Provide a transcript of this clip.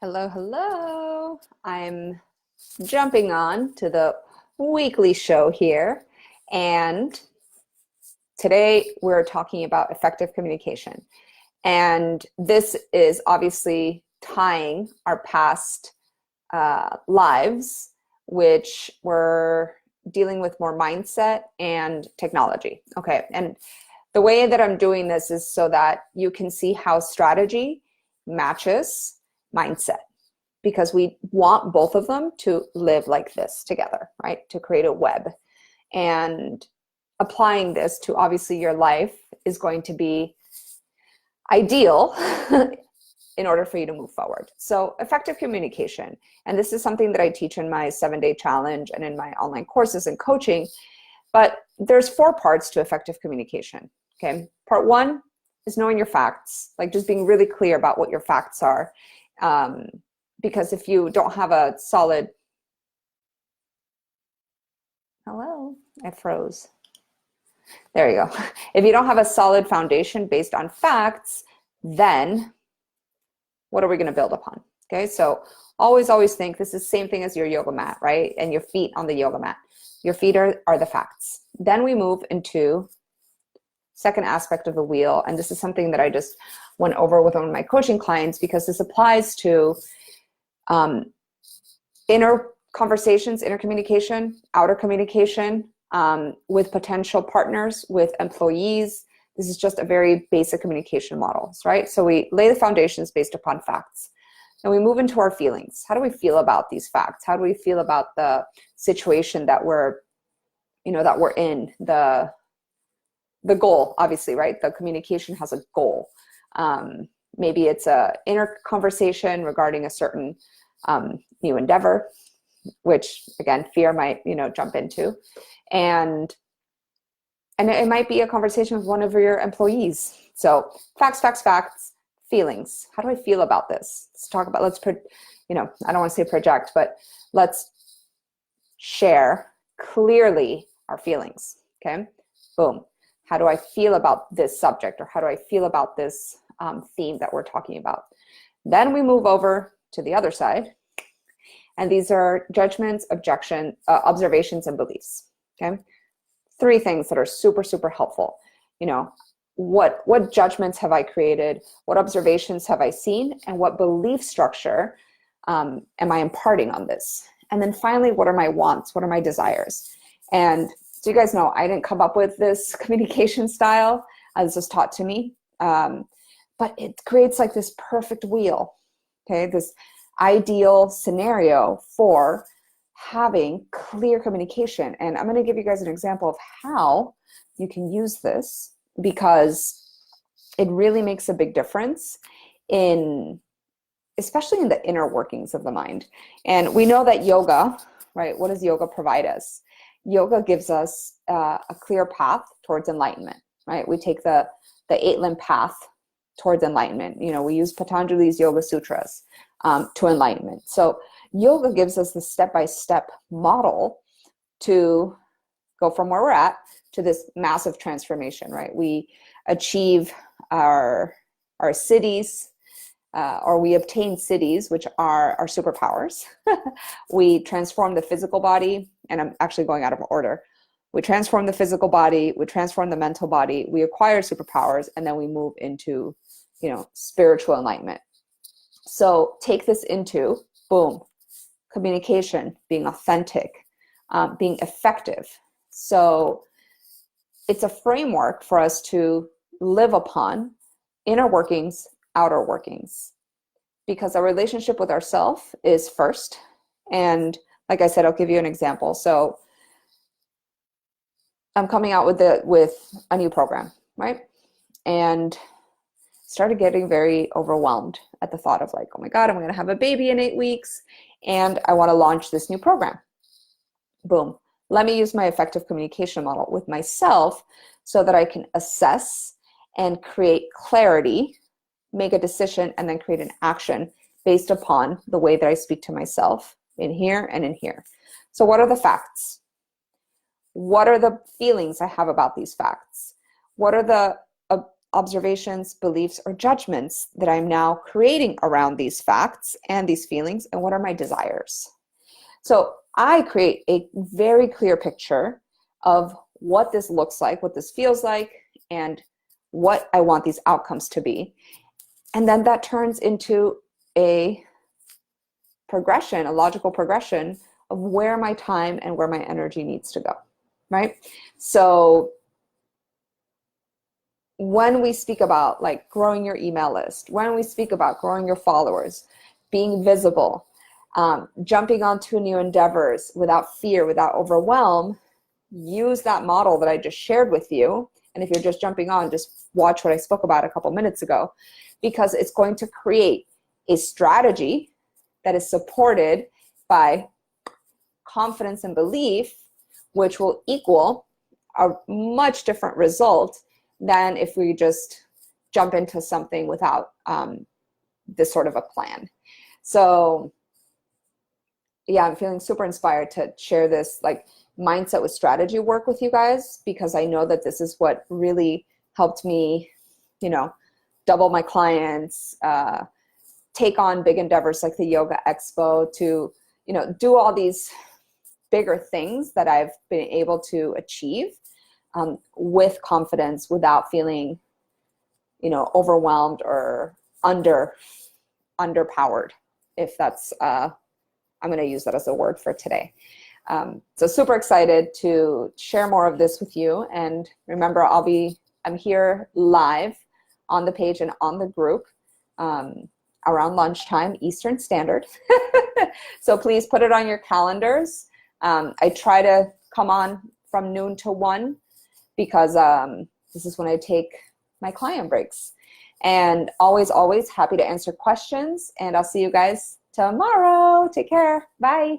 Hello, hello. I'm jumping on to the weekly show here. And today we're talking about effective communication. And this is obviously tying our past lives, which were dealing with more mindset and technology. Okay. And the way that I'm doing this is so that you can see how strategy matches mindset, because we want both of them to live like this together, right? To create a web. And applying this to obviously your life is going to be ideal in order for you to move forward. So effective communication, and this is something that I teach in my 7-day challenge and in my online courses and coaching, but there's 4 parts to effective communication, okay? Part 1 is knowing your facts, like just being really clear about what your facts are. Because if you don't have a solid, hello, I froze. There you go. If you don't have a solid foundation based on facts, then what are we going to build upon? Okay, so always think this is the same thing as your yoga mat, right? And your feet on the yoga mat. Your feet are the facts. Then we move into second aspect of the wheel, and this is something that I just went over with one of my coaching clients, because this applies to inner conversations, inner communication, outer communication, with potential partners, with employees. This is just a very basic communication models, right? So we lay the foundations based upon facts. And we move into our feelings. How do we feel about these facts? How do we feel about the situation that we're in, the goal, obviously, right? The communication has a goal. Maybe it's a inner conversation regarding a certain new endeavor, which again, fear might, jump into. And it might be a conversation with one of your employees. So facts, feelings. How do I feel about this? I don't want to say project, but let's share clearly our feelings, okay? Boom. How do I feel about this subject, or how do I feel about this theme that we're talking about? Then we move over to the other side, and these are judgments, observations, and beliefs, okay? 3 things that are super, super helpful. What judgments have I created? What observations have I seen? And what belief structure am I imparting on this? And then finally, what are my wants? What are my desires? And so you guys know, I didn't come up with this communication style. This was taught to me. But it creates like this perfect wheel, okay? This ideal scenario for having clear communication. And I'm going to give you guys an example of how you can use this, because it really makes a big difference especially in the inner workings of the mind. And we know that yoga, right? What does yoga provide us? Yoga gives us a clear path towards enlightenment, right? We take the 8-limb path towards enlightenment. We use Patanjali's Yoga Sutras to enlightenment. So yoga gives us the step-by-step model to go from where we're at to this massive transformation, right? We achieve our cities, or we obtain cities, which are our superpowers. We transform the physical body, and I'm actually going out of order. We transform the physical body, we transform the mental body, we acquire superpowers, and then we move into, spiritual enlightenment. So take this into, boom, communication, being authentic, being effective. So it's a framework for us to live upon inner workings, outer workings, because our relationship with ourselves is first. And like I said, I'll give you an example. So I'm coming out with a new program, right? And started getting very overwhelmed at the thought of like, oh my God, I'm going to have a baby in 8 weeks, and I want to launch this new program. Boom. Let me use my effective communication model with myself so that I can assess and create clarity, make a decision, and then create an action based upon the way that I speak to myself in here and in here. So what are the facts? What are the feelings I have about these facts? What are the observations, beliefs, or judgments that I'm now creating around these facts and these feelings, and what are my desires? So I create a very clear picture of what this looks like, what this feels like, and what I want these outcomes to be. And then that turns into a progression, a logical progression of where my time and where my energy needs to go, right? So when we speak about like growing your email list, when we speak about growing your followers, being visible, jumping onto new endeavors without fear, without overwhelm, use that model that I just shared with you. And if you're just jumping on, just watch what I spoke about a couple minutes ago, because it's going to create a strategy that is supported by confidence and belief, which will equal a much different result than if we just jump into something without this sort of a plan. So yeah, I'm feeling super inspired to share this like mindset with strategy work with you guys, because I know that this is what really helped me, you know, double my clients, take on big endeavors like the Yoga Expo, to, you know, do all these bigger things that I've been able to achieve with confidence, without feeling, you know, overwhelmed or underpowered, if that's, I'm going to use that as a word for today. So super excited to share more of this with you. And remember, I'm here live on the page and on the group around lunchtime Eastern Standard. So please put it on your calendars. I try to come on from noon to 1, because this is when I take my client breaks. And always, always happy to answer questions. And I'll see you guys tomorrow. Take care. Bye.